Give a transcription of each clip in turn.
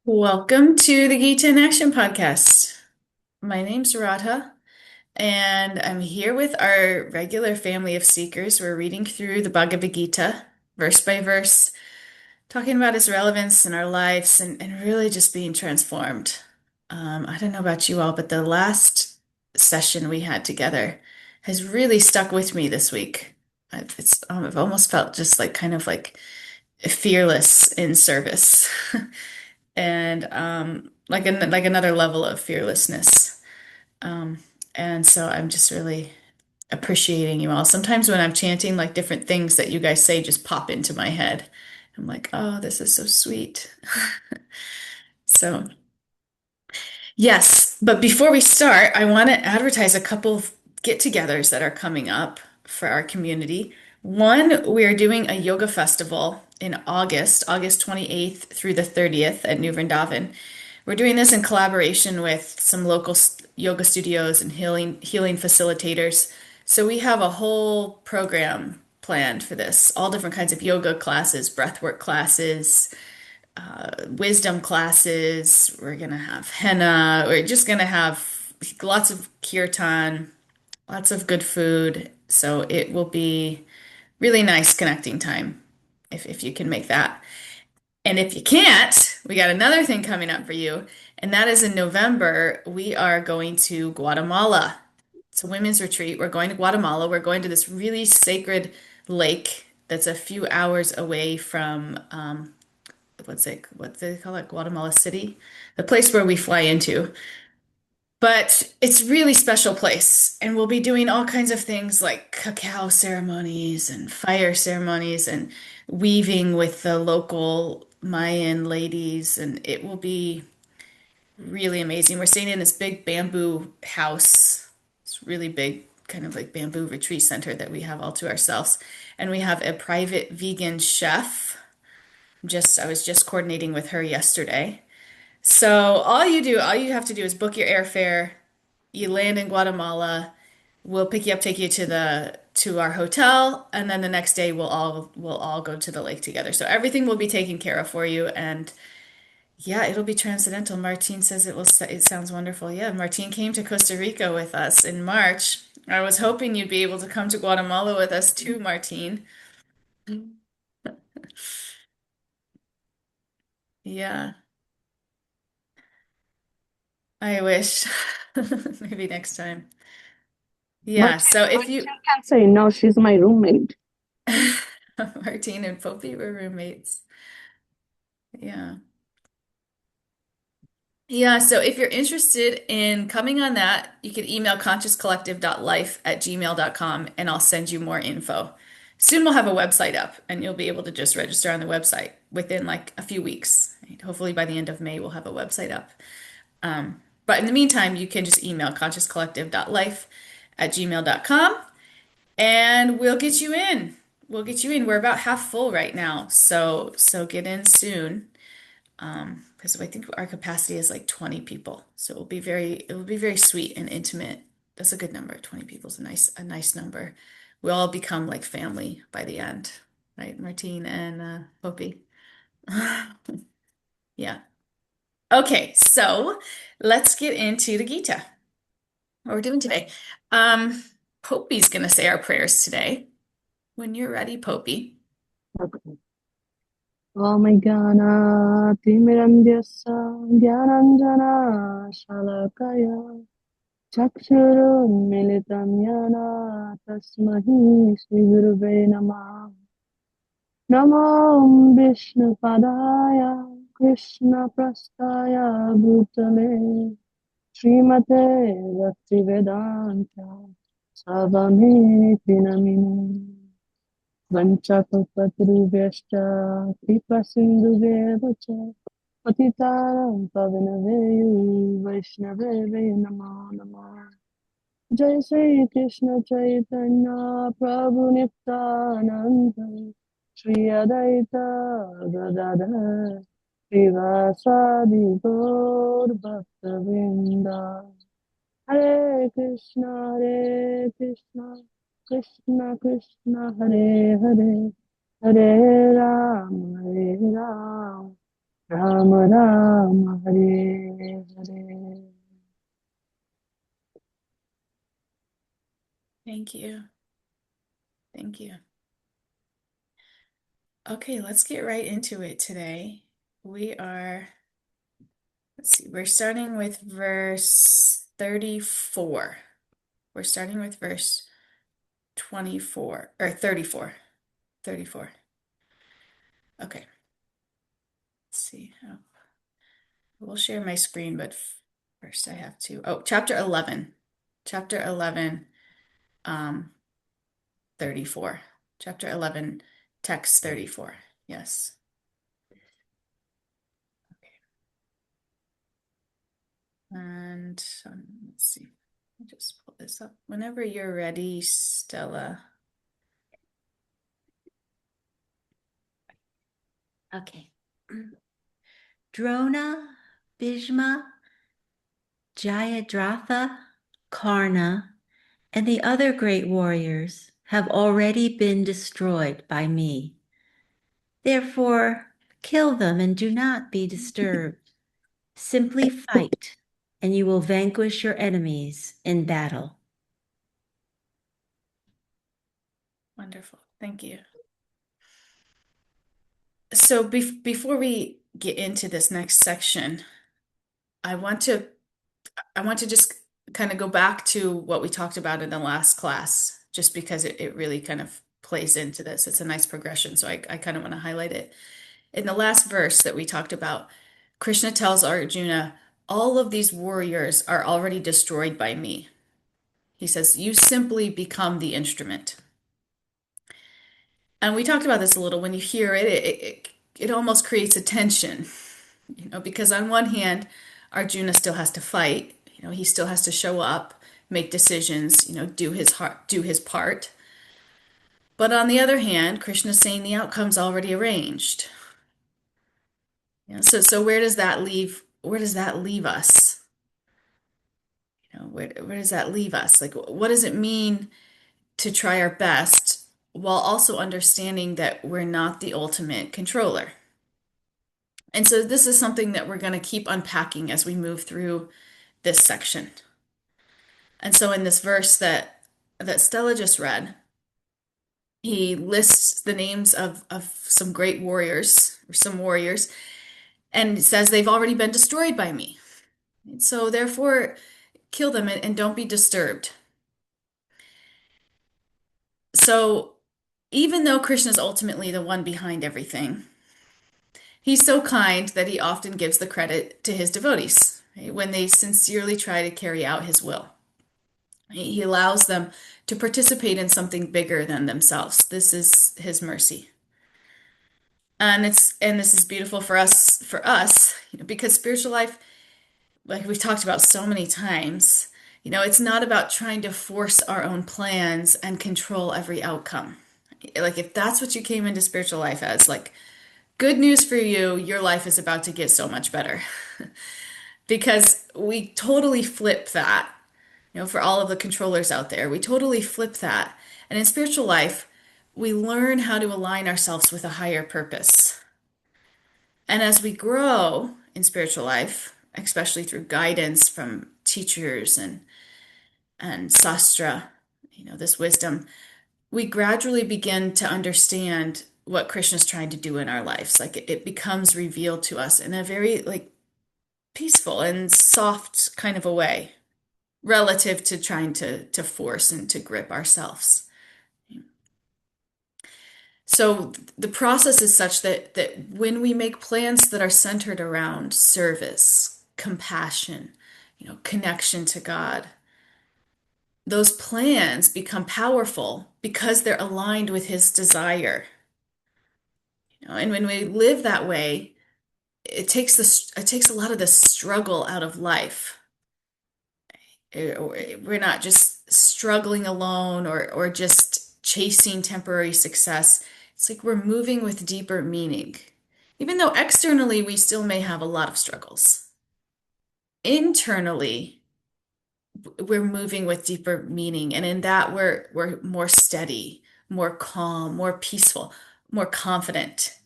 Welcome to the Gita in Action podcast. My name's Radha, and I'm here with our regular family of seekers. We're reading through the Bhagavad Gita, verse by verse, talking about its relevance in our lives and really just being transformed. I don't know about you all, but the last session we had together has really stuck with me this week. I've almost felt just like kind of like fearless in service. And like another level of fearlessness. Um, and so I'm just really appreciating you all. Sometimes when I'm chanting, like different things that you guys say just pop into my head. I'm like, oh, this is so sweet. So, yes, but before we start, I want to advertise a couple of get-togethers that are coming up for our community. One, we are doing a yoga festival in August 28th through the 30th at New Vrindavan. We're doing this in collaboration with some local yoga studios and healing facilitators. So we have a whole program planned for this, all different kinds of yoga classes, breathwork classes, wisdom classes. We're gonna have henna. We're just gonna have lots of kirtan, lots of good food. So it will be really nice connecting time if you can make that. And if you can't, we got another thing coming up for you, and that is in November. We are going to Guatemala. It's a women's retreat. We're going to Guatemala. We're going to this really sacred lake that's a few hours away from what do they call it? Guatemala City, the place where we fly into. But it's a really special place, and we'll be doing all kinds of things like cacao ceremonies and fire ceremonies and weaving with the local Mayan ladies, and it will be really amazing. We're staying in this big bamboo house. It's really big, kind of like bamboo retreat center that we have all to ourselves. And we have a private vegan chef. I was just coordinating with her yesterday. So all you have to do is book your airfare. You land in Guatemala. We'll pick you up, take you to our hotel, and then the next day we'll all go to the lake together. So everything will be taken care of for you, and yeah, it'll be transcendental. Martine says it sounds wonderful. Yeah, Martine came to Costa Rica with us in March. I was hoping you'd be able to come to Guatemala with us too, Martine. Yeah, I wish. Maybe next time. Yeah, Martin, so if you Martin can say no, she's my roommate. Martine and Poppy were roommates. Yeah. Yeah, so if you're interested in coming on that, you can email consciouscollective.life@gmail.com and I'll send you more info. Soon we'll have a website up and you'll be able to just register on the website within like a few weeks. Right? Hopefully by the end of May we'll have a website up. But in the meantime, you can just email consciouscollective.life@gmail.com and we'll get you in. We'll get you in. We're about half full right now, so get in soon. Because I think our capacity is like 20 people. So it will be very sweet and intimate. That's a good number. 20 people is a nice number. We all become like family by the end, right? Martine and Hopi. Yeah. Okay, so let's get into the Gita. What we're doing today. Um, Popi's gonna say our prayers today. When you're ready, Poppy. Okay. Omiganaatimirandhyasa Dhyananjana Shalakaya Chakshurunmilitam Yana Tasmahi Sri Gurave Namah Namo Vishnu Padaya Krishna Prastaya Bhutale Srimate Bhaktivedanta Savamiti Namini Vanchakapatruvyashcha Kripasindhuveva cha Patitaram Pavanavayu Vaishnaveve Namo Namo Jai Sri Krishna Chaitanya Prabhu Nityananda Shri Adaita Gadadhar Srivasadi Gaur Bhaktavinda Hare Krishna, Krishna Krishna, Hare Hare, Hare Ram, Ram Rama Rama, Hare Hare. Thank you. Thank you. Okay, let's get right into it today. We are, let's see, we're starting with verse 34. We're starting with verse 24 or 34. 34. Okay, let's see. Oh, we'll share my screen, but first I have to. Oh, chapter 11. Chapter 11, um, 34. Chapter 11, text 34. Yes. And let's see. I'll just pull this up. Whenever you're ready, Stella. Okay. Drona, Bhishma, Jayadratha, Karna, and the other great warriors have already been destroyed by me. Therefore, kill them and do not be disturbed. Simply fight, and you will vanquish your enemies in battle. Wonderful. Thank you. So before we get into this next section, I want to I want to just kind of go back to what we talked about in the last class, just because it really kind of plays into this. It's a nice progression, so I kind of want to highlight it. In the last verse that we talked about, Krishna tells Arjuna, all of these warriors are already destroyed by me. He says, you simply become the instrument. And we talked about this a little. When you hear it, it almost creates a tension, because on one hand, Arjuna still has to fight. He still has to show up, make decisions, do his part. But on the other hand, Krishna's saying the outcome's already arranged. So where does that leave? Where does that leave us? Where does that leave us? Like, what does it mean to try our best while also understanding that we're not the ultimate controller? And so this is something that we're going to keep unpacking as we move through this section. And so in this verse that Stella just read, he lists the names of some great warriors, or some warriors, and says they've already been destroyed by me. And so therefore, kill them and don't be disturbed. So even though Krishna is ultimately the one behind everything, he's so kind that he often gives the credit to his devotees, right, when they sincerely try to carry out his will. He allows them to participate in something bigger than themselves. This is his mercy. And this is beautiful for us, because spiritual life, like we've talked about so many times, it's not about trying to force our own plans and control every outcome. Like if that's what you came into spiritual life as, like good news for you, your life is about to get so much better. Because we totally flip that. For all of the controllers out there, we totally flip that. And in spiritual life, we learn how to align ourselves with a higher purpose. And as we grow in spiritual life, especially through guidance from teachers and sastra, this wisdom, we gradually begin to understand what Krishna's trying to do in our lives. Like it becomes revealed to us in a very like peaceful and soft kind of a way, relative to trying to force and to grip ourselves. So the process is such that when we make plans that are centered around service, compassion, connection to God, those plans become powerful because they're aligned with his desire. And when we live that way, it takes a lot of the struggle out of life. We're not just struggling alone or just chasing temporary success. It's like we're moving with deeper meaning. Even though externally we still may have a lot of struggles, internally we're moving with deeper meaning. And in that we're more steady, more calm, more peaceful, more confident.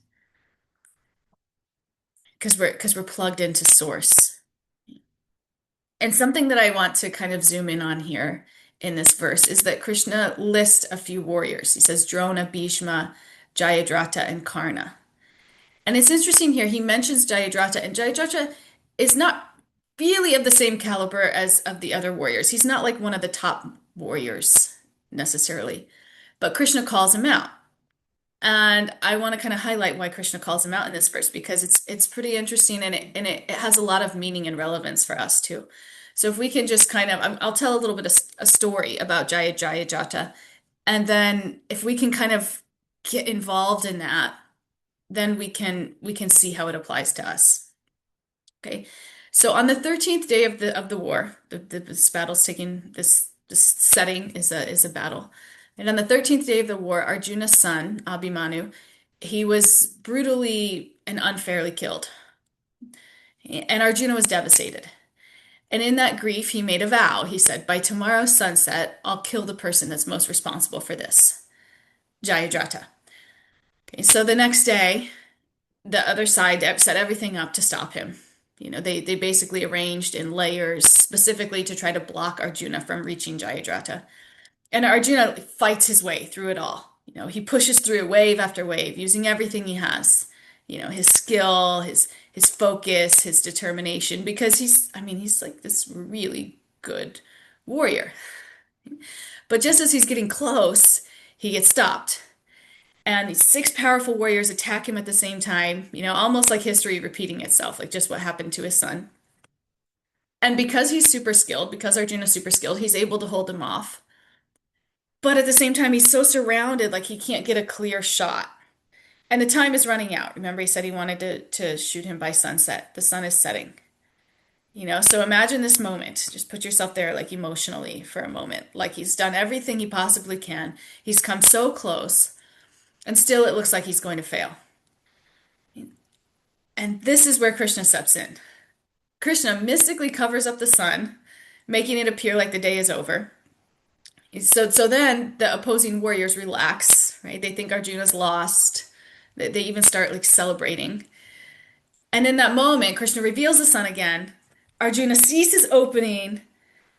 because we're plugged into source. And something that I want to kind of zoom in on here in this verse is that Krishna lists a few warriors. He says Drona, Bhishma, Jayadratha, and Karna. And it's interesting here, he mentions Jayadratha, and Jayadratha is not really of the same caliber as of the other warriors. He's not like one of the top warriors necessarily, but Krishna calls him out. And I want to kind of highlight why Krishna calls him out in this verse because it's pretty interesting and it has a lot of meaning and relevance for us too. So if we can just kind of, I'll tell a little bit of a story about Jayadratha, and then if we can kind of get involved in that, then we can see how it applies to us. Okay. So on the 13th day of the war, this battle's taking this setting is a battle. And on the 13th day of the war, Arjuna's son, Abhimanyu, he was brutally and unfairly killed. And Arjuna was devastated. And in that grief, he made a vow. He said, by tomorrow's sunset, I'll kill the person that's most responsible for this, Jayadratha. Okay, so the next day, the other side set everything up to stop him. They basically arranged in layers specifically to try to block Arjuna from reaching Jayadratha. And Arjuna fights his way through it all. He pushes through wave after wave, using everything he has. His skill, his focus, his determination, because he's like this really good warrior. But just as he's getting close, he gets stopped. And these six powerful warriors attack him at the same time, almost like history repeating itself, like just what happened to his son. And because he's super skilled, because Arjuna's super skilled, he's able to hold them off. But at the same time, he's so surrounded, like he can't get a clear shot. And the time is running out. Remember, he said he wanted to shoot him by sunset. The sun is setting. So imagine this moment. Just put yourself there, like emotionally for a moment. Like he's done everything he possibly can. He's come so close, and still it looks like he's going to fail. And this is where Krishna steps in. Krishna mystically covers up the sun, making it appear like the day is over. So then the opposing warriors relax, right? They think Arjuna's lost. They even start like celebrating. And in that moment, Krishna reveals the sun again. Arjuna sees his opening.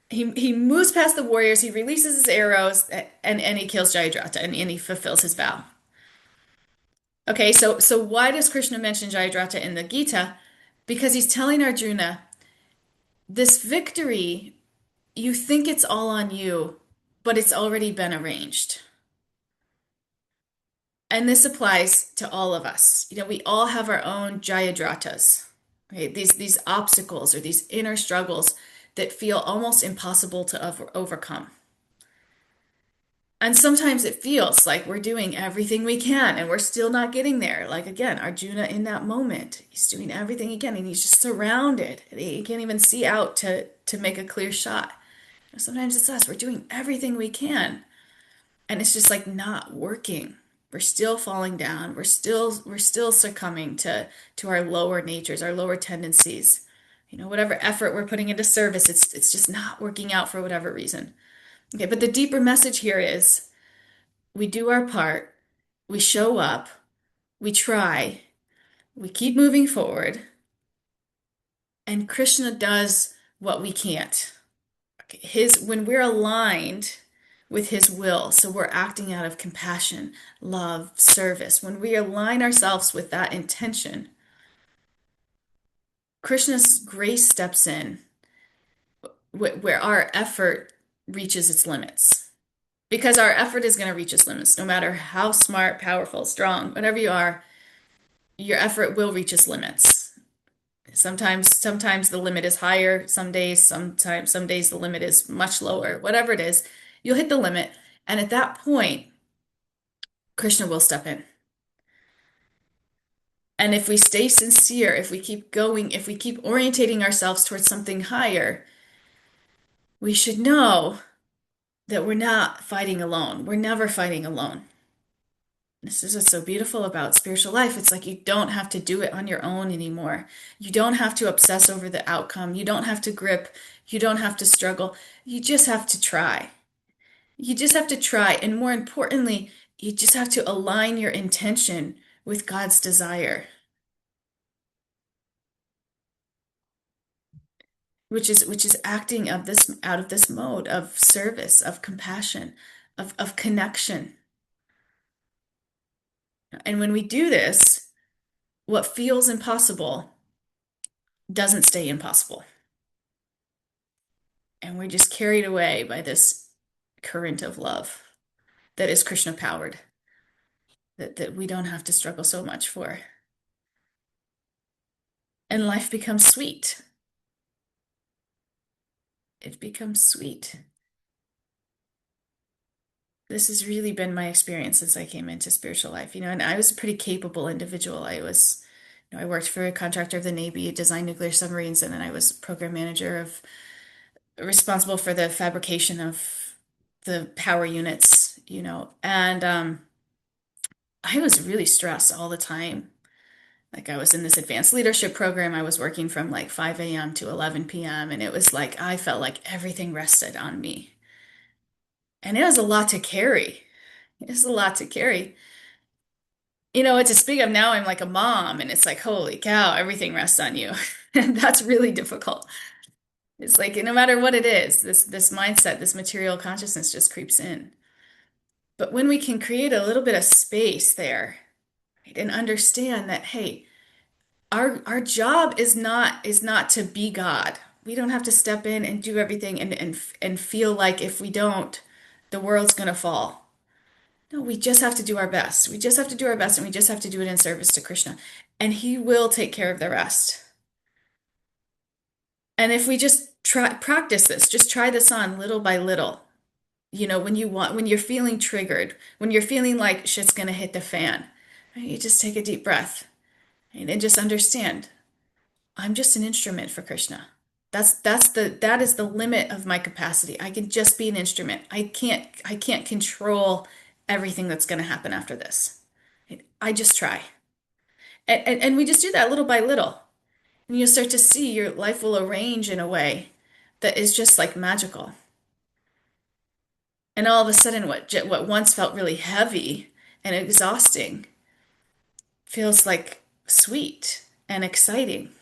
He moves past the warriors. He releases his arrows and he kills Jayadratha and he fulfills his vow. Okay, so why does Krishna mention Jayadratha in the Gita? Because he's telling Arjuna, this victory, you think it's all on you, but it's already been arranged. And this applies to all of us. We all have our own Jayadratas, right? These obstacles or these inner struggles that feel almost impossible to overcome. And sometimes it feels like we're doing everything we can and we're still not getting there. Like again, Arjuna in that moment, he's doing everything he can and he's just surrounded. He can't even see out to make a clear shot. Sometimes it's us, we're doing everything we can and it's just like not working. We're still falling down. We're still succumbing to our lower natures, our lower tendencies. Whatever effort we're putting into service, it's just not working out for whatever reason. Okay, but the deeper message here is we do our part, we show up, we try, we keep moving forward, and Krishna does what we can't. Okay, when we're aligned with his will, so we're acting out of compassion, love, service, when we align ourselves with that intention, Krishna's grace steps in where our effort reaches its limits. Because our effort is going to reach its limits, no matter how smart, powerful, strong, whatever you are, your effort will reach its limits. Sometimes the limit is higher, some days the limit is much lower. Whatever it is, you'll hit the limit, and at that point, Krishna will step in. And if we stay sincere, if we keep going, if we keep orientating ourselves towards something higher, we should know that we're not fighting alone. We're never fighting alone. This is what's so beautiful about spiritual life. It's like you don't have to do it on your own anymore. You don't have to obsess over the outcome. You don't have to grip. You don't have to struggle. You just have to try. You just have to try. And more importantly, you just have to align your intention with God's desire. which is acting of this out of this mode of service, of compassion, of connection. And when we do this, what feels impossible doesn't stay impossible. And we're just carried away by this current of love that is Krishna powered, that we don't have to struggle so much for. And life becomes sweet. It becomes sweet. This has really been my experience since I came into spiritual life, and I was a pretty capable individual. I worked for a contractor of the Navy, designed nuclear submarines, and then I was program manager responsible for the fabrication of the power units, and I was really stressed all the time. Like I was in this advanced leadership program. I was working from like 5 a.m. to 11 p.m. And it was like I felt like everything rested on me. And it was a lot to carry. It was a lot to carry. To speak of now, I'm like a mom, and it's like, holy cow, everything rests on you. And that's really difficult. It's like no matter what it is, this mindset, this material consciousness just creeps in. But when we can create a little bit of space there, right, and understand that, hey, our job is not to be God. We don't have to step in and do everything and feel like if we don't, the world's gonna fall. No, we just have to do our best. We just have to do our best and we just have to do it in service to Krishna. And he will take care of the rest. And if we just try practice this, just try this on little by little. When you're feeling triggered, when you're feeling like shit's gonna hit the fan, right? You just take a deep breath, right? And just understand. I'm just an instrument for Krishna. That is the limit of my capacity. I can just be an instrument. I can't control everything that's going to happen after this. I just try. And we just do that little by little. And you'll start to see your life will arrange in a way that is just like magical. And all of a sudden what once felt really heavy and exhausting feels like sweet and exciting.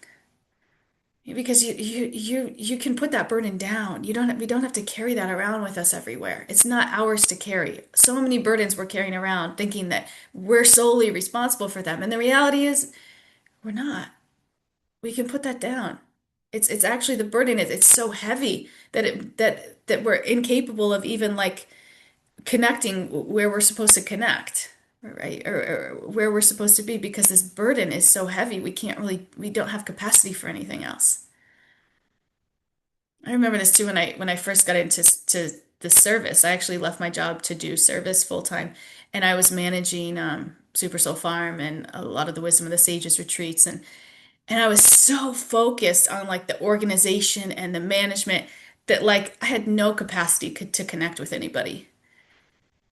Because you can put that burden down. We don't have to carry that around with us everywhere. It's not ours to carry. So many burdens we're carrying around thinking that we're solely responsible for them. And the reality is we're not. We can put that down. It's actually the burden is it's so heavy that we're incapable of even like connecting where we're supposed to connect, right? Or where we're supposed to be because this burden is so heavy we don't have capacity for anything else. I remember this too when I first got into the service. I actually left my job to do service full time, and I was managing Super Soul Farm and a lot of the Wisdom of the Sages retreats, and I was so focused on like the organization and the management that like I had no capacity to connect with anybody.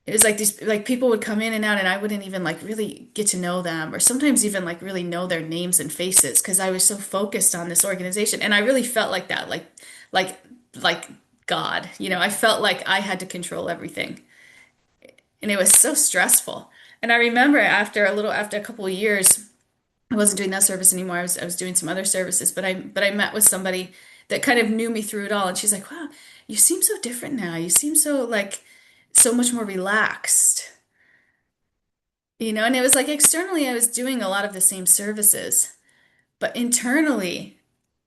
It was like these like people would come in and out, and I wouldn't even like really get to know them, or sometimes even like really know their names and faces because I was so focused on this organization, and I really felt like that, like like God, I felt like I had to control everything, and it was so stressful. And I remember after a couple of years, I wasn't doing that service anymore. I was doing some other services, but I met with somebody that kind of knew me through it all, and she's like, "Wow, you seem so different now. You seem so like so much more relaxed." And it was like externally, I was doing a lot of the same services, but internally,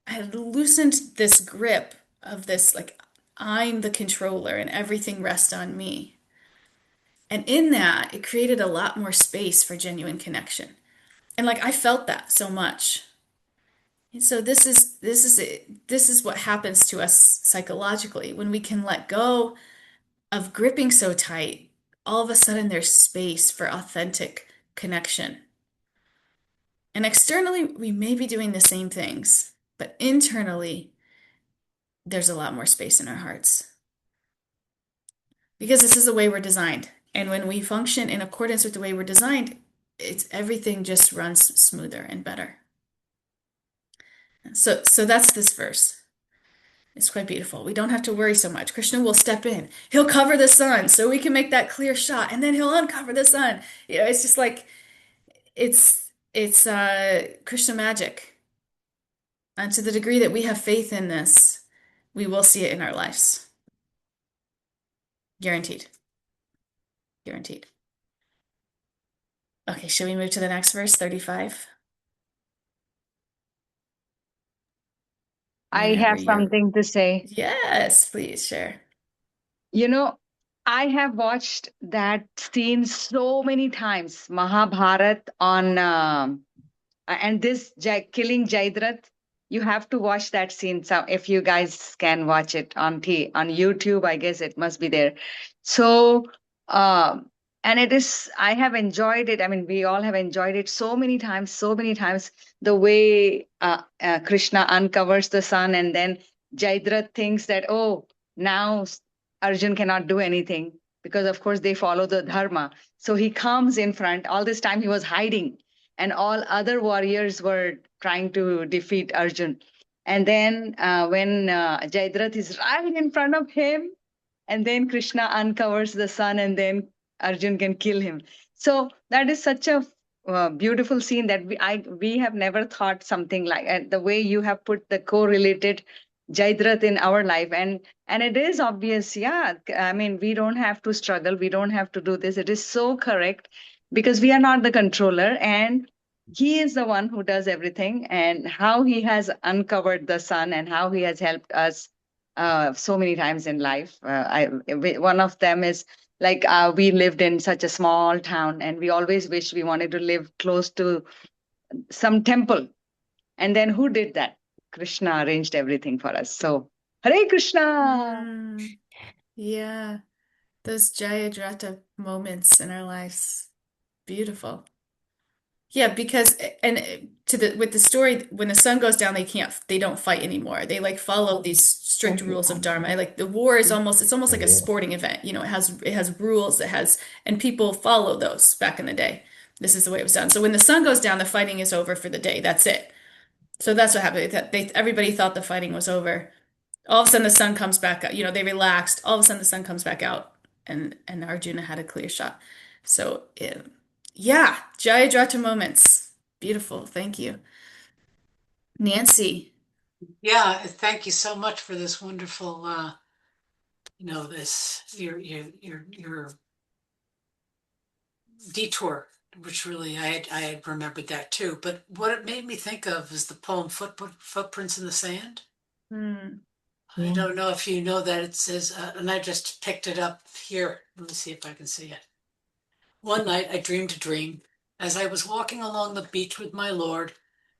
I had loosened this grip of this, like, I'm the controller and everything rests on me. And in that, it created a lot more space for genuine connection. And like, I felt that so much. And so this is what happens to us psychologically when we can let go of gripping so tight. All of a sudden, there's space for authentic connection. And externally, we may be doing the same things, but internally, there's a lot more space in our hearts because this is the way we're designed. And when we function in accordance with the way we're designed, it's everything just runs smoother and better. So that's this verse. It's quite beautiful. We don't have to worry so much. Krishna will step in. He'll cover the sun so we can make that clear shot, and then he'll uncover the sun. It's just like it's Krishna magic. And to the degree that we have faith in this, we will see it in our lives. Guaranteed. Guaranteed. Okay, should we move to the next verse, 35? I Whenever have you're. something to say. Yes, please share. You know, I have watched that scene so many times, Mahabharat on and this killing Jayadratha. You have to watch that scene. So if you guys can watch it on YouTube, I guess it must be there. So and it is, I have enjoyed it. I mean, we all have enjoyed it so many times, so many times. The way Krishna uncovers the sun, and then Jayadratha thinks that, oh, now Arjun cannot do anything because, of course, they follow the dharma. So he comes in front. All this time he was hiding, and all other warriors were trying to defeat Arjun. And then when Jayadratha is right in front of him, and then Krishna uncovers the sun, and then Arjun can kill him. So that is such a beautiful scene that we have never thought something like, and the way you have put the correlated Jayadratha in our life, and it is obvious. Yeah, I mean, we don't have to struggle, we don't have to do this. It is so correct, because we are not the controller, and he is the one who does everything. And how he has uncovered the sun, and how he has helped us so many times in life. One of them is like, we lived in such a small town, and we always wish we wanted to live close to some temple. And then who did that? Krishna arranged everything for us. So, Hare Krishna! Mm, yeah, those Jayadratha moments in our lives. Beautiful. Yeah, because and to the with the story, when the sun goes down, they don't fight anymore. They like follow these strict rules of Dharma. Like the war is almost it's almost like a sporting event. You know, it has rules, and people follow those back in the day. This is the way it was done. So when the sun goes down, the fighting is over for the day. That's it. So that's what happened. Everybody thought the fighting was over. All of a sudden the sun comes back up. You know, they relaxed. All of a sudden the sun comes back out, and Arjuna had a clear shot. So yeah, Jayadratha moments. Beautiful. Thank you. Nancy. Yeah, thank you so much for this wonderful, this your detour, which really I had remembered that too. But what it made me think of is the poem Footprints in the Sand. Hmm. I Yeah. don't know if you know that it says, and I just picked it up here. Let me see if I can see it. One night I dreamed a dream. As I was walking along the beach with my lord,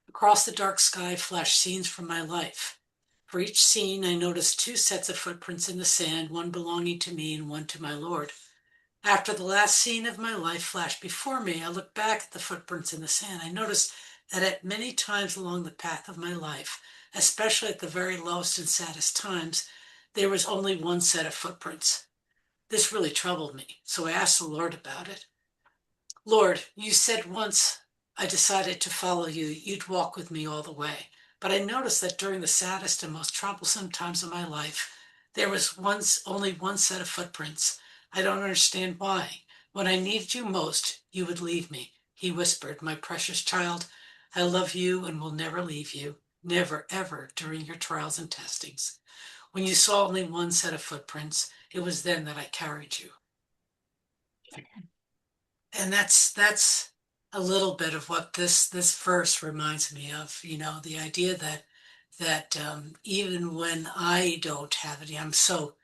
across the dark sky flashed scenes from my life. For each scene, I noticed two sets of footprints in the sand, one belonging to me and one to my lord. After the last scene of my life flashed before me, I looked back at the footprints in the sand. I noticed that at many times along the path of my life, especially at the very lowest and saddest times, there was only one set of footprints. This really troubled me, so I asked the Lord about it. Lord, you said once I decided to follow you, you'd walk with me all the way. But I noticed that during the saddest and most troublesome times of my life, there was only one set of footprints. I don't understand why. When I needed you most, you would leave me. He whispered, my precious child, I love you and will never leave you. Never, ever during your trials and testings. When you saw only one set of footprints, it was then that I carried you. And that's a little bit of what this verse reminds me of. The idea that even when I don't have it, I'm so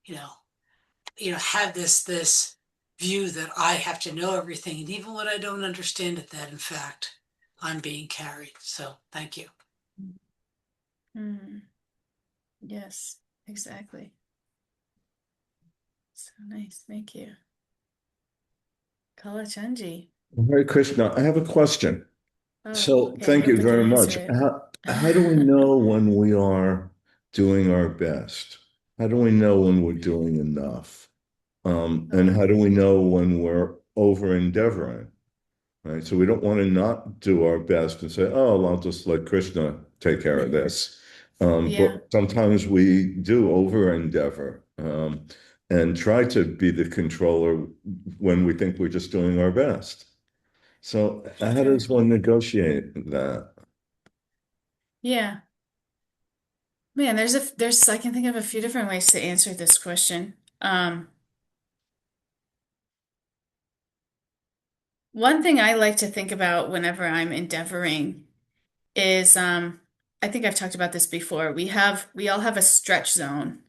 you know have this view that I have to know everything, and even when I don't understand it, that in fact I'm being carried. So thank you. Hmm. Yes, exactly. So nice. Thank you. Kalachanji. Hare Krishna, I have a question. Oh, So okay. thank you Hopefully can very much. answer How do we it. know when we are doing our best? How do we know when we're doing enough? And how Oh, do we know when we're over endeavoring? Right. So we don't want to not do our best and say, oh, well, I'll just let Krishna take care of this. But yeah, sometimes we do over endeavor and try to be the controller when we think we're just doing our best. So how does sure. one negotiate that? Yeah. Man, I can think of a few different ways to answer this question. One thing I like to think about whenever I'm endeavoring is, I think I've talked about this before. We all have a stretch zone.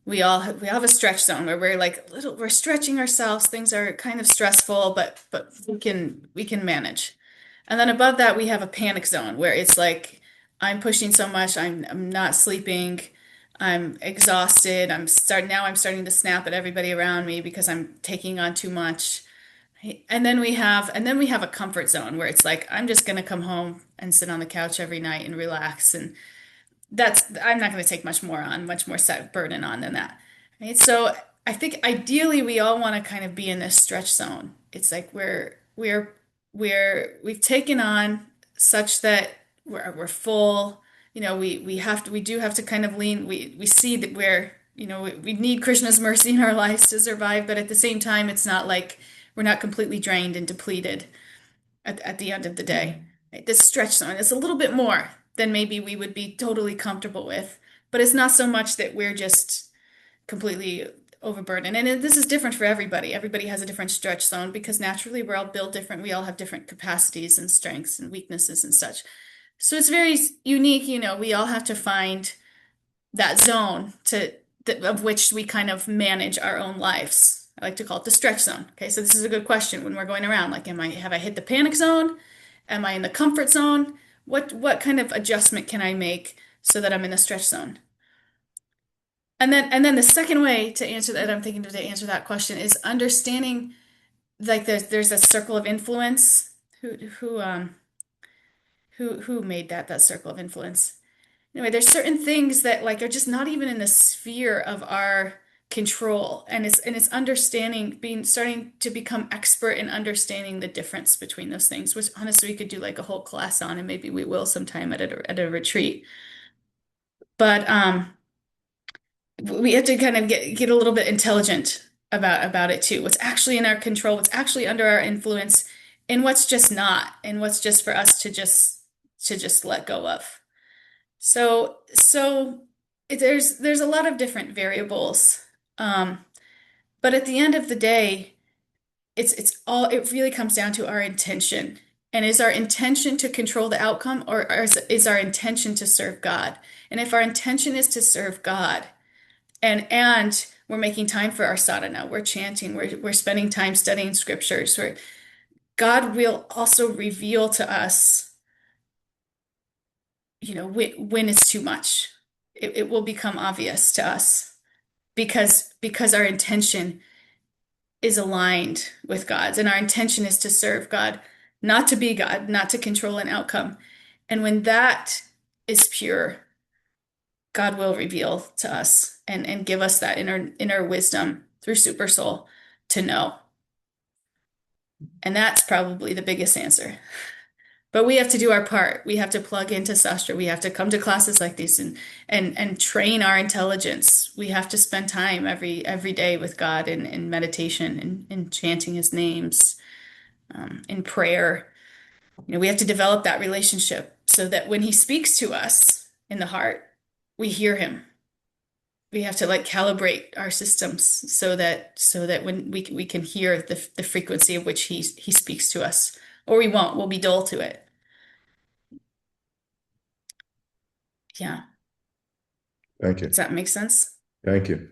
We all have a stretch zone where we're like we're stretching ourselves. Things are kind of stressful, but we can manage. And then above that, we have a panic zone where it's like I'm pushing so much, I'm not sleeping, I'm exhausted. I'm starting to snap at everybody around me because I'm taking on too much. And then we have a comfort zone where it's like I'm just gonna come home and sit on the couch every night and relax. And I'm not going to take much more set burden on than that. Right? So I think ideally we all want to kind of be in this stretch zone. It's like we've taken on such that we're full. We do have to kind of lean. We see that we need Krishna's mercy in our lives to survive, but at the same time, it's not like we're not completely drained and depleted at the end of the day. Right? This stretch zone is a little bit more than maybe we would be totally comfortable with, but it's not so much that we're just completely overburdened. And this is different for everybody. Everybody has a different stretch zone because naturally we're all built different. We all have different capacities and strengths and weaknesses and such. So it's very unique. We all have to find that zone of which we kind of manage our own lives. I like to call it the stretch zone. Okay, so this is a good question when we're going around. Like, have I hit the panic zone? Am I in the comfort zone? What kind of adjustment can I make so that I'm in the stretch zone? And then the second way to answer that, I'm thinking to answer that question is understanding like there's a circle of influence. Who made that circle of influence? Anyway, there's certain things that like are just not even in the sphere of our control. And it's understanding, starting to become expert in understanding the difference between those things, which honestly we could do like a whole class on, and maybe we will sometime at a retreat. But we have to kind of get a little bit intelligent about it too. What's actually in our control, what's actually under our influence, and what's just not, and what's just for us to just let go of. So there's a lot of different variables. Um, but at the end of the day, it really comes down to our intention. And is our intention to control the outcome, or is our intention to serve God? And if our intention is to serve God, and we're making time for our sadhana, we're chanting, we're spending time studying scriptures, where God will also reveal to us, when it's too much. It will become obvious to us because our intention is aligned with God's, and our intention is to serve God, not to be God, not to control an outcome. And when that is pure, God will reveal to us and give us that inner wisdom through Super Soul to know. And that's probably the biggest answer. But we have to do our part. We have to plug into Sastra. We have to come to classes like these and train our intelligence. We have to spend time every day with God in meditation and chanting his names, in prayer. We have to develop that relationship so that when he speaks to us in the heart, we hear him. We have to like calibrate our systems so that when we can hear the frequency of which he speaks to us, or we won't. We'll be dull to it. Yeah. Thank you. Does that make sense? Thank you.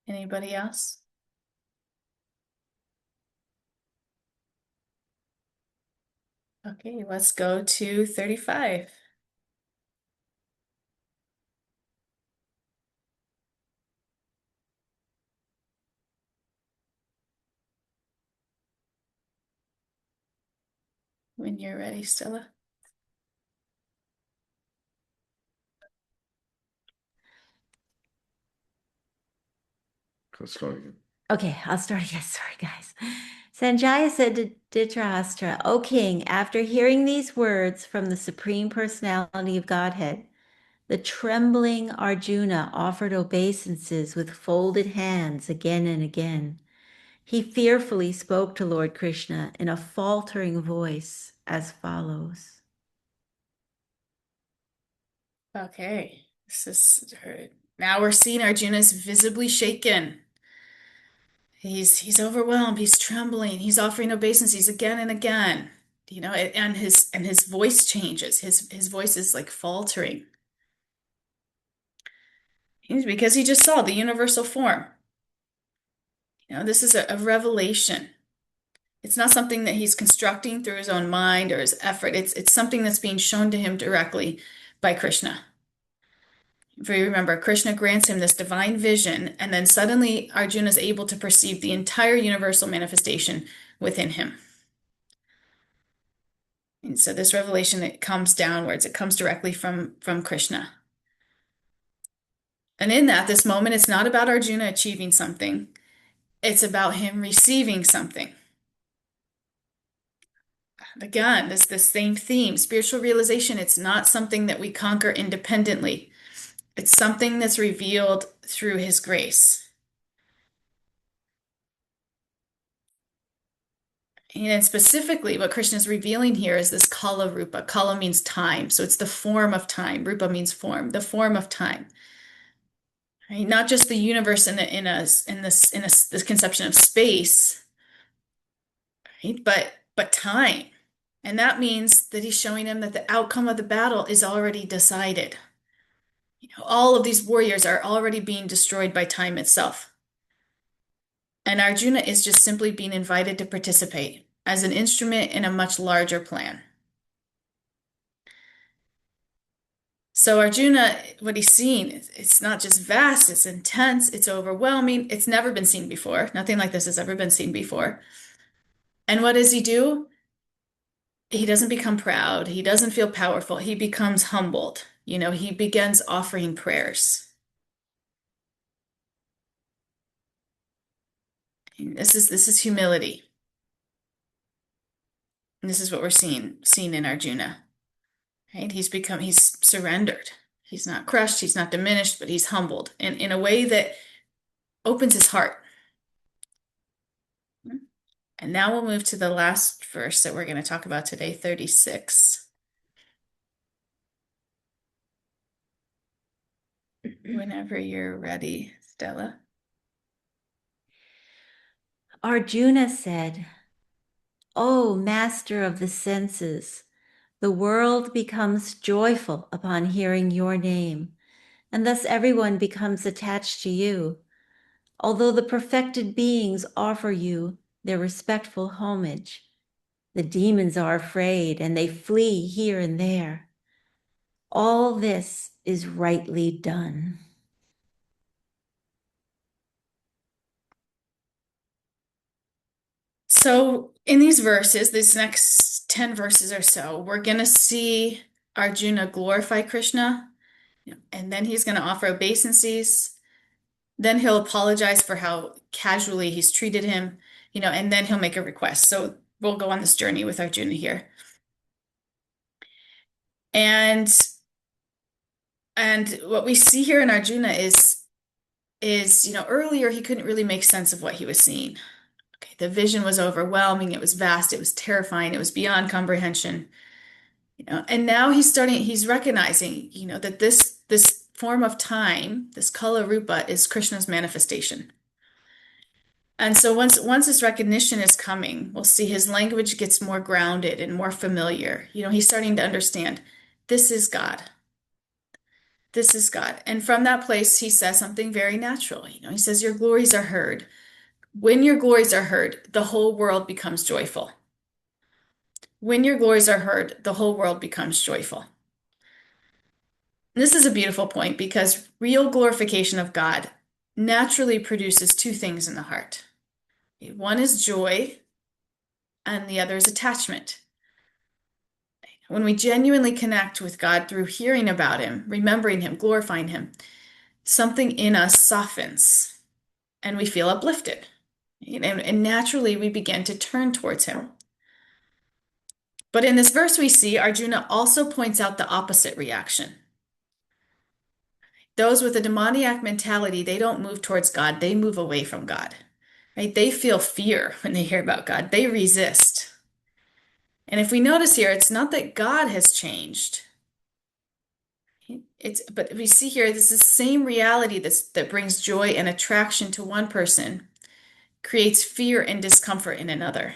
Anybody else? Okay, let's go to 35. When you're ready, Stella. Let's start again. Okay, I'll start again. Sorry, guys. Sanjaya said to Dhritarashtra, O king, after hearing these words from the Supreme Personality of Godhead, the trembling Arjuna offered obeisances with folded hands again and again. He fearfully spoke to Lord Krishna in a faltering voice as follows. Okay. Now we're seeing Arjuna's visibly shaken. He's overwhelmed, he's trembling, he's offering obeisances again and again. And his voice changes. His voice is like faltering. It's because he just saw the universal form. This is a revelation. It's not something that he's constructing through his own mind or his effort. It's something that's being shown to him directly by Krishna. If you remember, Krishna grants him this divine vision, and then suddenly Arjuna is able to perceive the entire universal manifestation within him. And so this revelation, it comes downwards. It comes directly from Krishna. And in this moment, it's not about Arjuna achieving something. It's about him receiving something. Again, this same theme, spiritual realization, it's not something that we conquer independently. It's something that's revealed through his grace. And specifically, what Krishna is revealing here is this kala rupa. Kala means time, so it's the form of time. Rupa means form, the form of time. Right? Not just the universe in this conception of space, right? But time. And that means that he's showing him that the outcome of the battle is already decided. All of these warriors are already being destroyed by time itself. And Arjuna is just simply being invited to participate as an instrument in a much larger plan. So Arjuna, what he's seeing, it's not just vast, it's intense, it's overwhelming. It's never been seen before. Nothing like this has ever been seen before. And what does he do? He doesn't become proud. He doesn't feel powerful. He becomes humbled. He begins offering prayers. And this is humility. And this is what we're seeing in Arjuna. Right? He's surrendered. He's not crushed, he's not diminished, but he's humbled in a way that opens his heart. And now we'll move to the last verse that we're going to talk about today, 36. Whenever you're ready, Stella. Arjuna said, "O master of the senses, the world becomes joyful upon hearing your name, and thus everyone becomes attached to you. Although the perfected beings offer you their respectful homage, the demons are afraid and they flee here and there. All this is rightly done." So in these verses, these next 10 verses or so, we're going to see Arjuna glorify Krishna, and then he's going to offer obeisances. Then he'll apologize for how casually he's treated him, and then he'll make a request. So we'll go on this journey with Arjuna here. And what we see here in Arjuna is earlier he couldn't really make sense of what he was seeing. Okay, the vision was overwhelming, it was vast, it was terrifying, it was beyond comprehension. And now he's recognizing, that this form of time, this kala rupa, is Krishna's manifestation. And so once this recognition is coming, we'll see his language gets more grounded and more familiar. He's starting to understand this is God. This is God. And from that place, he says something very natural. He says, your glories are heard. When your glories are heard, the whole world becomes joyful. When your glories are heard, the whole world becomes joyful. This is a beautiful point because real glorification of God naturally produces two things in the heart. One is joy, and the other is attachment. When we genuinely connect with God through hearing about him, remembering him, glorifying him, something in us softens and we feel uplifted. And naturally we begin to turn towards him. But in this verse we see Arjuna also points out the opposite reaction. Those with a demoniac mentality, they don't move towards God, they move away from God. Right? They feel fear when they hear about God. They resist. And if we notice here, it's not that God has changed. But we see here, this is the same reality that brings joy and attraction to one person, creates fear and discomfort in another.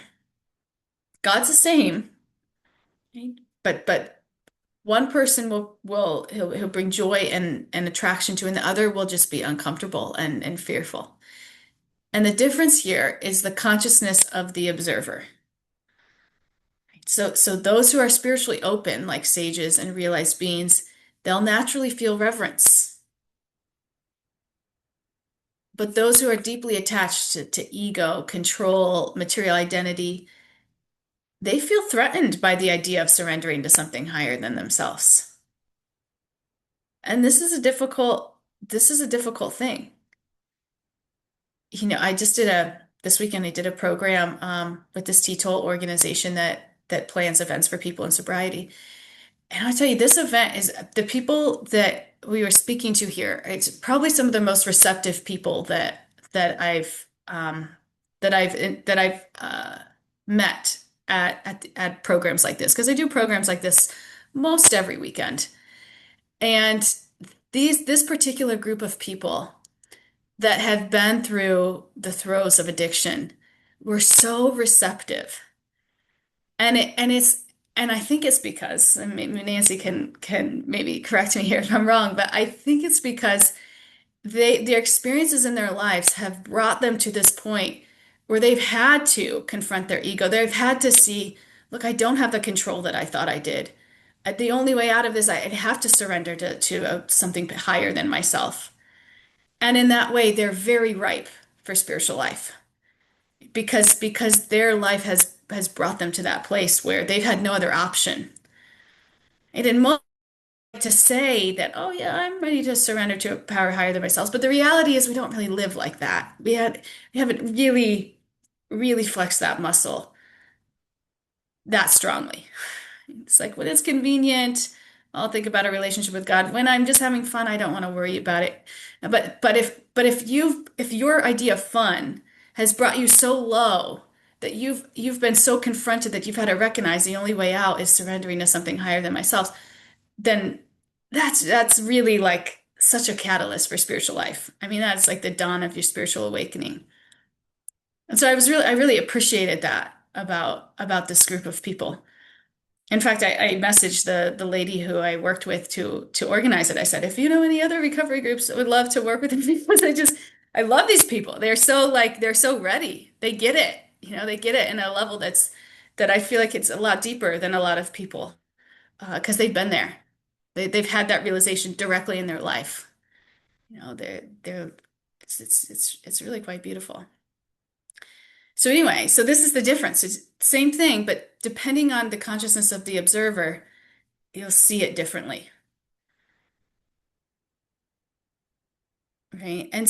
God's the same, right? But one person he'll bring joy and attraction to, and the other will just be uncomfortable and fearful. And the difference here is the consciousness of the observer. So those who are spiritually open, like sages and realized beings, they'll naturally feel reverence. But those who are deeply attached to ego, control, material identity, they feel threatened by the idea of surrendering to something higher than themselves. And this is a difficult thing. I just this weekend I did a program with this TTOL organization that plans events for people in sobriety. And I'll tell you, this event is the people that we were speaking to here. It's probably some of the most receptive people that I've met at programs like this, because I do programs like this most every weekend. And this particular group of people that have been through the throes of addiction were so receptive. And I think it's because, and maybe Nancy can maybe correct me here if I'm wrong, but I think it's because their experiences in their lives have brought them to this point where they've had to confront their ego. They've had to see, look, I don't have the control that I thought I did. The only way out of this, I'd have to surrender to something higher than myself. And in that way, they're very ripe for spiritual life because their life has brought them to that place where they've had no other option. And in most to say that, oh yeah, I'm ready to surrender to a power higher than myself. But the reality is we don't really live like that. We haven't really flexed that muscle that strongly. It's like when it's convenient, I'll think about a relationship with God. When I'm just having fun, I don't want to worry about it. But if your idea of fun has brought you so low that you've been so confronted that you've had to recognize the only way out is surrendering to something higher than myself, then that's really like such a catalyst for spiritual life. I mean, that's like the dawn of your spiritual awakening. And so I really appreciated that about this group of people. In fact, I messaged the lady who I worked with to organize it. I said, if you know any other recovery groups, I would love to work with them because I love these people. They're so ready. They get it. They get it in a level that I feel like it's a lot deeper than a lot of people because they've been there. They've had that realization directly in their life. They're it's really quite beautiful. So anyway, so this is the difference. It's same thing, but depending on the consciousness of the observer, you'll see it differently. Right? And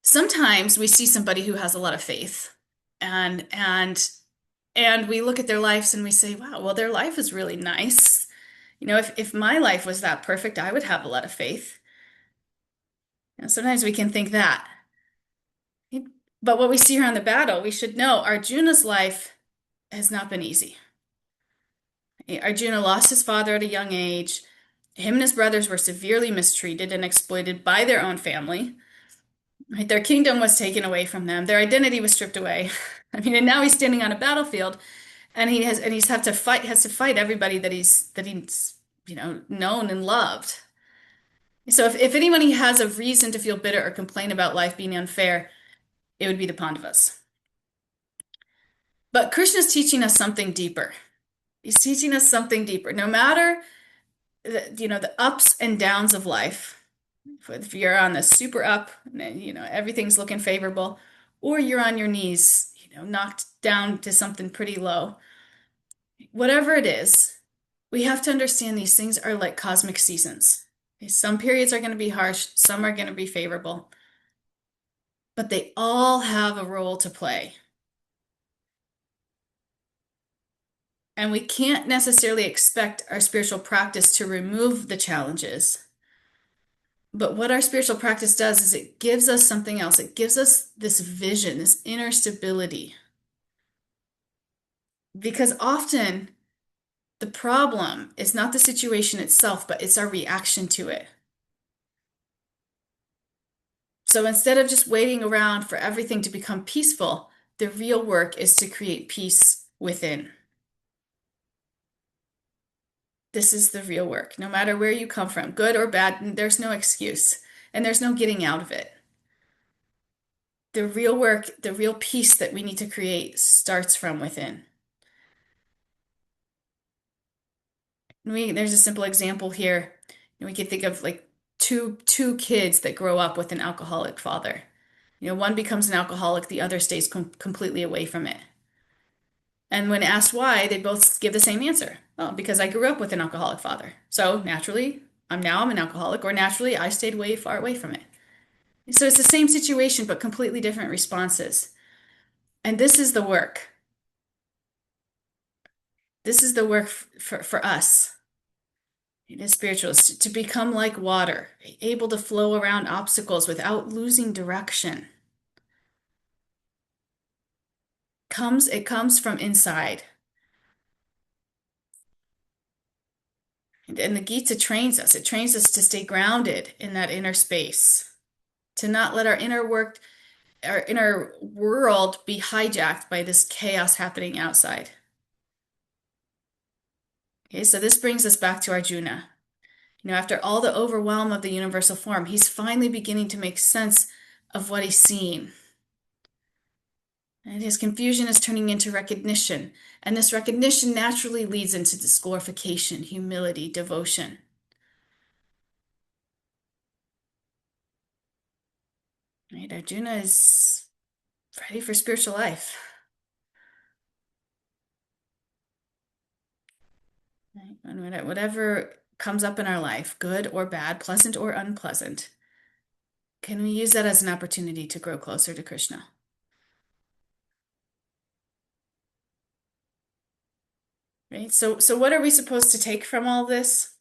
sometimes we see somebody who has a lot of faith and we look at their lives and we say, wow, well, their life is really nice. If my life was that perfect, I would have a lot of faith. Sometimes we can think that. But what we see here on the battle, we should know Arjuna's life has not been easy. Arjuna lost his father at a young age. Him and his brothers were severely mistreated and exploited by their own family. Right? Their kingdom was taken away from them. Their identity was stripped away. I mean, and now he's standing on a battlefield, and he's has to fight everybody that he's known and loved. So if anyone has a reason to feel bitter or complain about life being unfair, it would be the Pandavas. But Krishna's teaching us something deeper. He's teaching us something deeper. No matter the ups and downs of life, if you're on the super up, everything's looking favorable, or you're on your knees, knocked down to something pretty low, whatever it is, we have to understand these things are like cosmic seasons. Some periods are going to be harsh, some are going to be favorable, but they all have a role to play. And we can't necessarily expect our spiritual practice to remove the challenges. But what our spiritual practice does is it gives us something else. It gives us this vision, this inner stability. Because often The problem is not the situation itself, but it's our reaction to it. So instead of just waiting around for everything to become peaceful, the real work is to create peace within. This is the real work. No matter where you come from, good or bad, there's no excuse and there's no getting out of it. The real work, the real peace that we need to create starts from within. There's a simple example here. We can think of like two kids that grow up with an alcoholic father. One becomes an alcoholic, the other stays completely away from it. And when asked why, they both give the same answer. Well, because I grew up with an alcoholic father. So naturally, I'm an alcoholic, or naturally, I stayed way far away from it. So it's the same situation, but completely different responses. And this is the work. This is the work for us. It is spiritual, is to become like water, able to flow around obstacles without losing direction. It comes from inside. And the Gita trains us. It trains us to stay grounded in that inner space, to not let our inner world be hijacked by this chaos happening outside. Okay, so this brings us back to Arjuna. After all the overwhelm of the universal form, he's finally beginning to make sense of what he's seen. And his confusion is turning into recognition. And this recognition naturally leads into disglorification, humility, devotion. Right? Arjuna is ready for spiritual life. Right? And whatever comes up in our life, good or bad, pleasant or unpleasant, can we use that as an opportunity to grow closer to Krishna? Right? So what are we supposed to take from all this?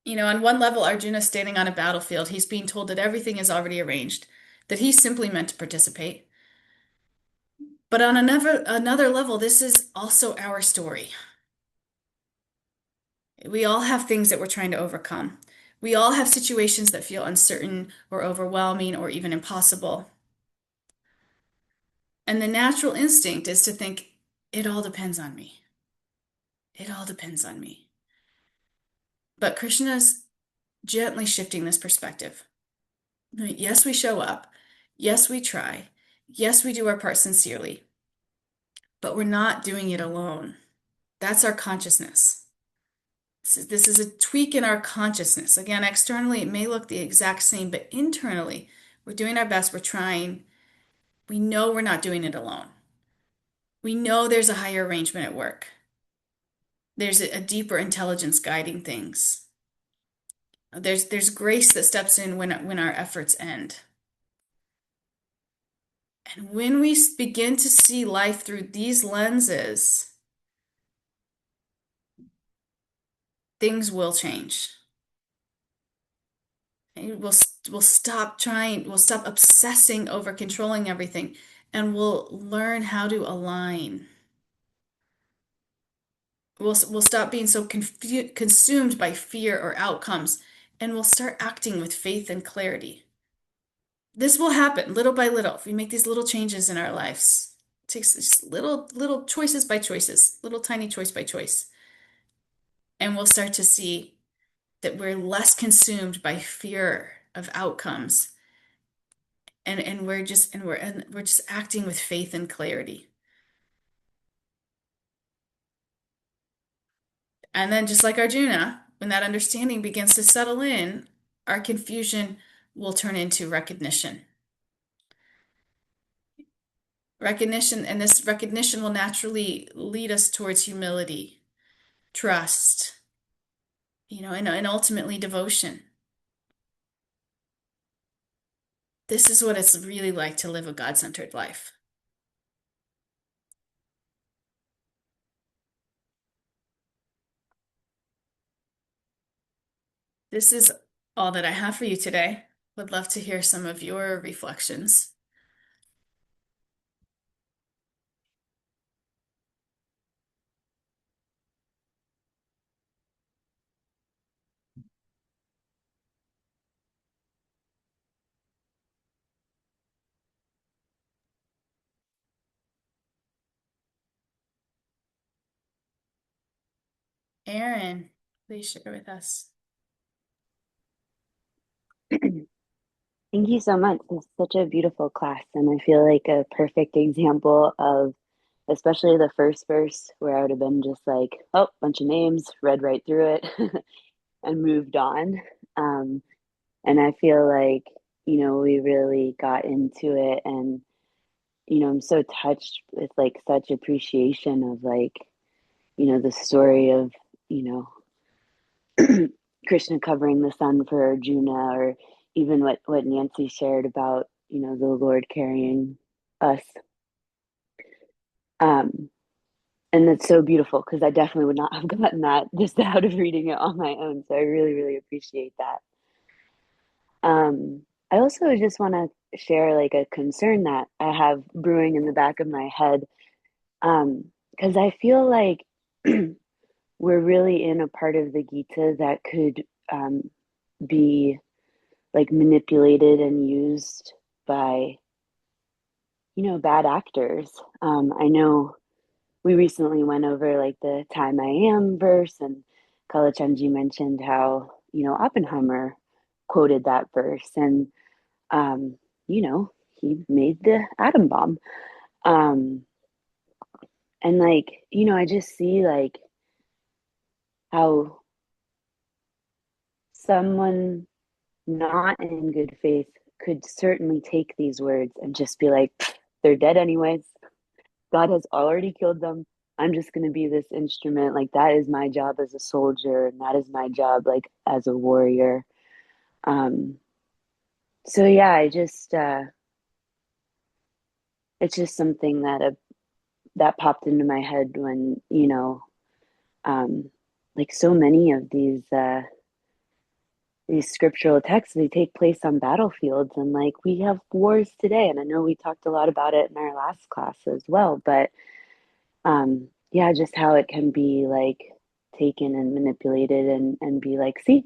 On one level, Arjuna's standing on a battlefield. He's being told that everything is already arranged, that he's simply meant to participate. But on another level, this is also our story. We all have things that we're trying to overcome. We all have situations that feel uncertain or overwhelming or even impossible. And the natural instinct is to think, it all depends on me. It all depends on me. But Krishna's gently shifting this perspective. Yes, we show up. Yes, we try. Yes, we do our part sincerely. But we're not doing it alone. That's our consciousness. This is a tweak in our consciousness. Again, externally, it may look the exact same, but internally, we're doing our best. We're trying. We know we're not doing it alone. We know there's a higher arrangement at work. There's a deeper intelligence guiding things. There's grace that steps in when our efforts end. And when we begin to see life through these lenses, things will change. We'll stop trying, we'll stop obsessing over controlling everything, and we'll learn how to align. We'll stop being so consumed by fear or outcomes, and we'll start acting with faith and clarity. This will happen little by little if we make these little changes in our lives. It takes just little choices by choices, little tiny choice by choice. And we'll start to see that we're less consumed by fear of outcomes. And we're just acting with faith and clarity. And then just like Arjuna, when that understanding begins to settle in, our confusion will turn into recognition. And this recognition will naturally lead us towards humility, trust, and ultimately devotion. This is what it's really like to live a God-centered life. This is all that I have for you today. Would love to hear some of your reflections. Aaron, please share with us. Thank you so much. It's such a beautiful class, and I feel like a perfect example of, especially the first verse, where I would have been just like, oh, bunch of names, read right through it, and moved on. Um, and I feel like, we really got into it, and, I'm so touched with like such appreciation of like, the story of, you Krishna covering the sun for Arjuna, or even what Nancy shared about, the Lord carrying us. Um, and it's so beautiful because I definitely would not have gotten that just out of reading it on my own. So I really, really appreciate that. I also just want to share like a concern that I have brewing in the back of my head. Because I feel like we're really in a part of the Gita that could be like manipulated and used by, bad actors. I know we recently went over like the time I am verse, and Kalachandji mentioned how, Oppenheimer quoted that verse, and, um, he made the atom bomb. Um, and like, I just see like how someone not in good faith could certainly take these words and just be like, they're dead anyways. God has already killed them. I'm just going to be this instrument. Like, that is my job as a soldier, and that is my job, like, as a warrior. Um, so yeah, it's just something that popped into my head when, um, like so many of these scriptural texts, they take place on battlefields, and like we have wars today, and I know we talked a lot about it in our last class as well, but yeah, just how it can be like taken and manipulated, and be like, see,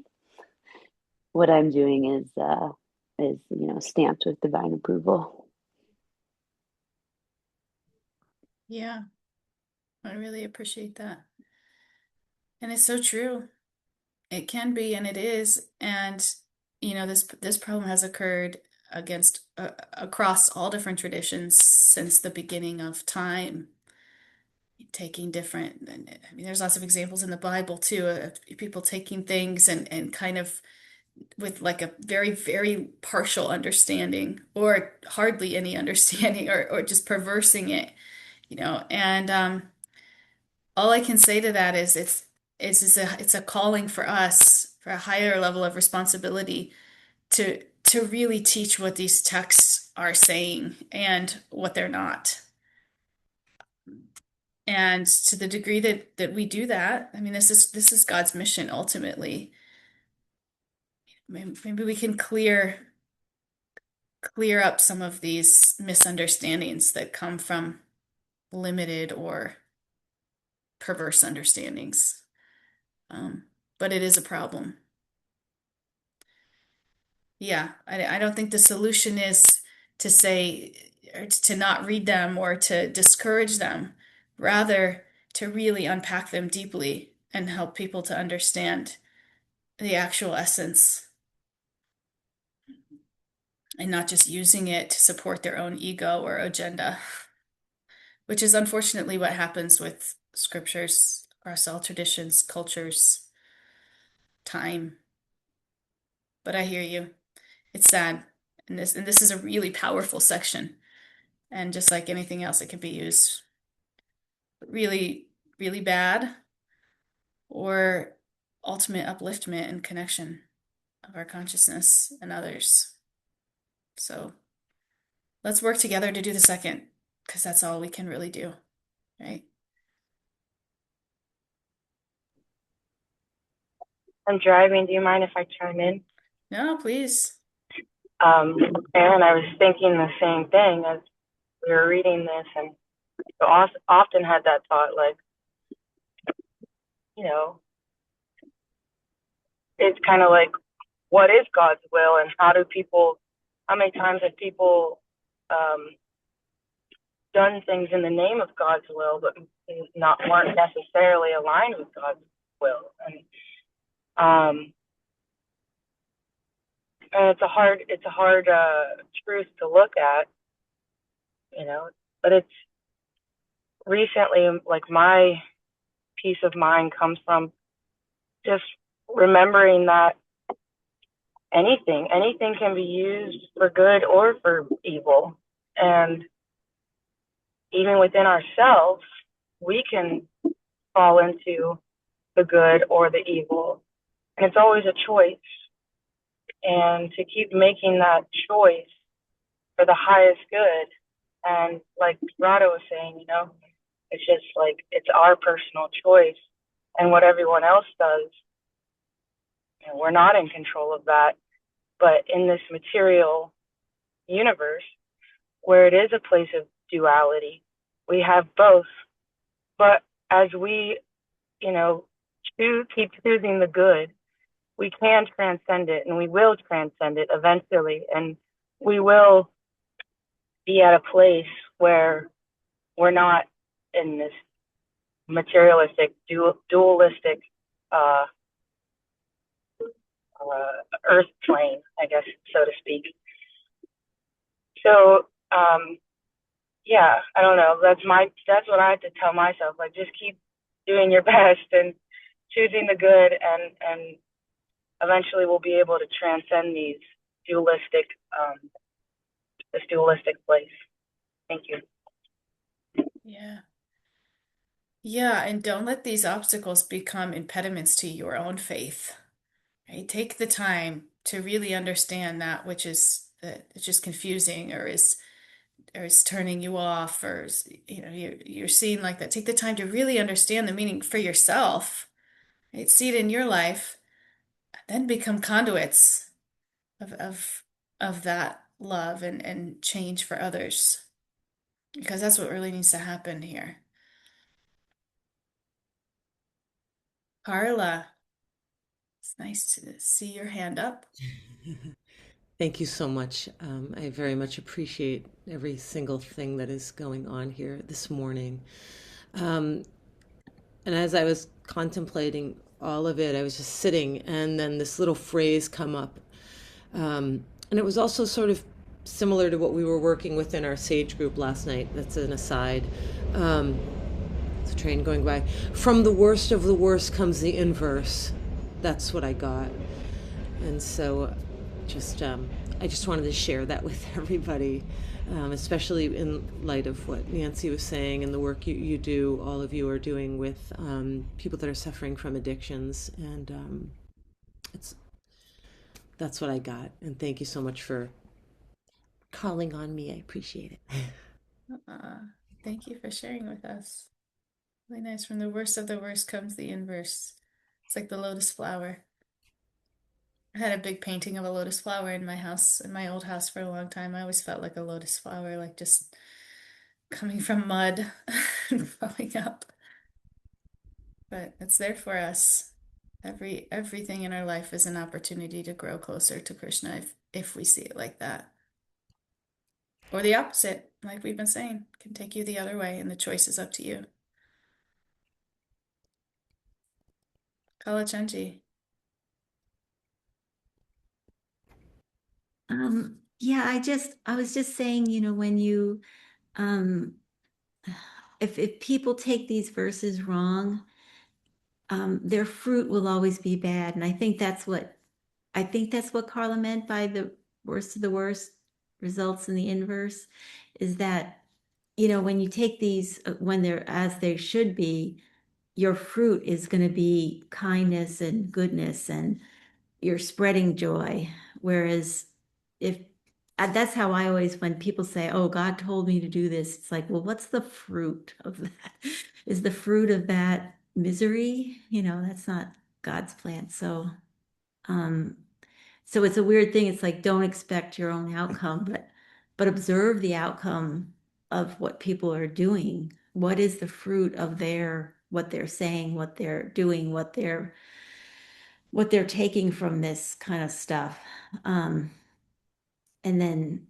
what I'm doing is stamped with divine approval. Yeah, I really appreciate that. And it's so true. It can be, and it is. And this problem has occurred against across all different traditions since the beginning of time, taking different. And I mean, there's lots of examples in the Bible too of people taking things and kind of with like a very, very partial understanding or hardly any understanding or just perversing it, And all I can say to that is it's a calling for us for a higher level of responsibility to really teach what these texts are saying and what they're not. And to the degree that we do that, I mean, this is God's mission ultimately. Maybe we can clear up some of these misunderstandings that come from limited or perverse understandings. Um, but it is a problem. Yeah, I don't think the solution is to say or to not read them or to discourage them, rather to really unpack them deeply and help people to understand the actual essence and not just using it to support their own ego or agenda, which is unfortunately what happens with scriptures across all traditions, cultures, time. But I hear you. It's sad. And this is a really powerful section. And just like anything else, it can be used really, really bad or ultimate upliftment and connection of our consciousness and others. So let's work together to do the second, because that's all we can really do, right? I'm driving. Do you mind if I chime in? No, please. Aaron, I was thinking the same thing as we were reading this, and often had that thought, like, it's kind of like, what is God's will, and how many times have people done things in the name of God's will, but weren't necessarily aligned with God's will. Um, and it's a hard truth to look at, you know. But it's recently, like, my peace of mind comes from just remembering that anything can be used for good or for evil, and even within ourselves, we can fall into the good or the evil, and it's always a choice. And to keep making that choice for the highest good. And like Rado was saying, you know, it's just like it's our personal choice. And what everyone else does, you know, we're not in control of that. But in this material universe, where it is a place of duality, we have both. But as we, you know, keep choosing the good, we can transcend it, and we will transcend it eventually. And we will be at a place where we're not in this materialistic, dualistic uh, earth plane, I guess, so to speak. So, yeah, I don't know. That's what I have to tell myself. Like, just keep doing your best and choosing the good, and eventually we'll be able to transcend this dualistic place. Thank you. Yeah. Yeah, and don't let these obstacles become impediments to your own faith. Right? Take the time to really understand that which is that it's just confusing or is turning you off or is, you know you're seeing like that. Take the time to really understand the meaning for yourself, right? See it in your life, then become conduits of of that love and change for others. Because that's what really needs to happen here. Carla, it's nice to see your hand up. Thank you so much. I very much appreciate every single thing that is going on here this morning. Um, and as I was contemplating all of it, I was just sitting, and then this little phrase come up. And it was also sort of similar to what we were working with in our Sage group last night. That's an aside. Um, the train going by. From the worst of the worst comes the inverse. That's what I got. And so just I just wanted to share that with everybody, especially in light of what Nancy was saying and the work you do, all of you are doing with people that are suffering from addictions. And it's that's what I got. And thank you so much for calling on me. I appreciate it. Thank you for sharing with us. Really nice. From the worst of the worst comes the inverse. It's like the lotus flower. I had a big painting of a lotus flower in my house, in my old house for a long time. I always felt like a lotus flower, like just coming from mud and growing up. But it's there for us. Everything in our life is an opportunity to grow closer to Krishna if we see it like that. Or the opposite, like we've been saying, can take you the other way, and the choice is up to you. Kalachanji. Yeah, I was just saying, when you, um, if people take these verses wrong, their fruit will always be bad. And I think that's what Carla meant by the worst of the worst results in the inverse, is that, when you take these, when they're as they should be, your fruit is going to be kindness and goodness, and you're spreading joy. Whereas if that's how I always, when people say, oh, God told me to do this, it's like, well, what's the fruit of that? Is the fruit of that misery? That's not God's plan. Um, so it's a weird thing. It's like, don't expect your own outcome, but observe the outcome of what people are doing. What is the fruit of what they're saying, what they're doing, what they're taking from this kind of stuff. And then,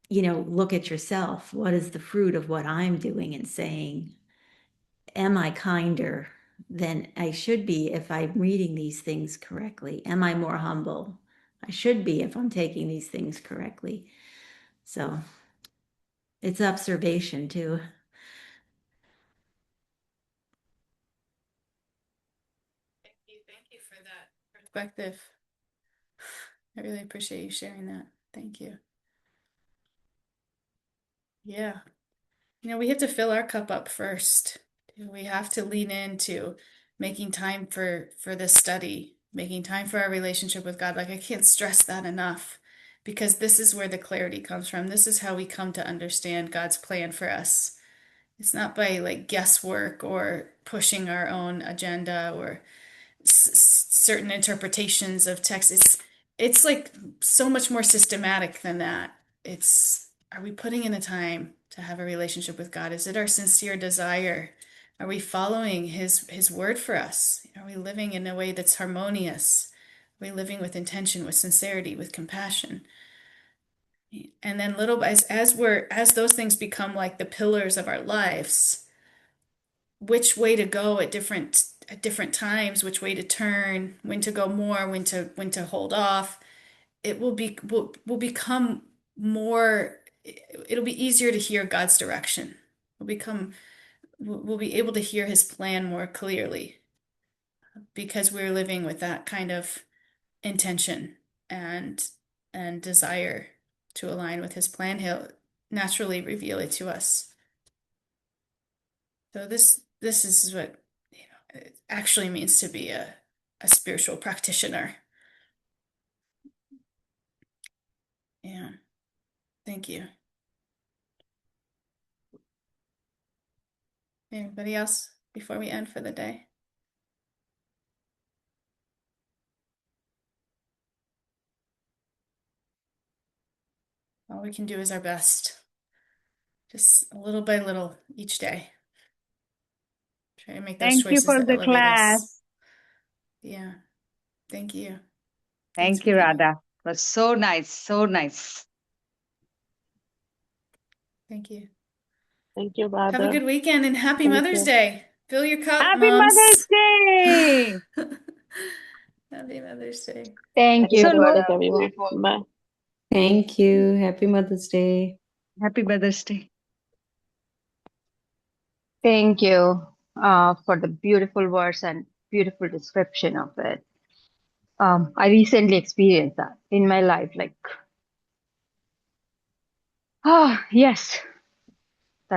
look at yourself. What is the fruit of what I'm doing and saying? Am I kinder? than I should be if I'm reading these things correctly? Am I more humble? I should be if I'm taking these things correctly. So it's observation too. Thank you for that perspective. I really appreciate you sharing that. Thank you. Yeah. We have to fill our cup up first. We have to lean into making time for this study, making time for our relationship with God. Like I can't stress that enough because this is where the clarity comes from. This is how we come to understand God's plan for us. It's not by like guesswork or pushing our own agenda or certain interpretations of text. It's like so much more systematic than that. It's Are we putting in the time to have a relationship with God? Is it our sincere desire? Are we following his word for us? Are we living in a way that's harmonious? Are we living with intention, with sincerity, with compassion? And then little as those things become like the pillars of our lives, which way to go at different times, which way to turn, when to go more, when to hold off. It will become more. It'll be easier to hear God's direction. We'll be able to hear His plan more clearly because we're living with that kind of intention and desire to align with His plan. He'll naturally reveal it to us. So this is what it actually means to be a spiritual practitioner. Yeah. Thank you. Anybody else before we end for the day? All we can do is our best, just a little by little each day. Try to make those Thank you choices for that the elevate class. us. Yeah. Thank you. Thanks Thank for you, being here. Radha. It was so nice, so nice. Thank you. Thank you, Have a Radha. good weekend and happy Thank Mother's you. Day. Fill your cup, Happy Mother's moms. Day. Happy Mother's Day. Thank Happy you So for no, birthday, the everyone. beautiful. Bye. Thank you. Happy Mother's Day. Happy Mother's Day. Thank you for the beautiful words and beautiful description of it. I recently experienced that in my life. Like, yes,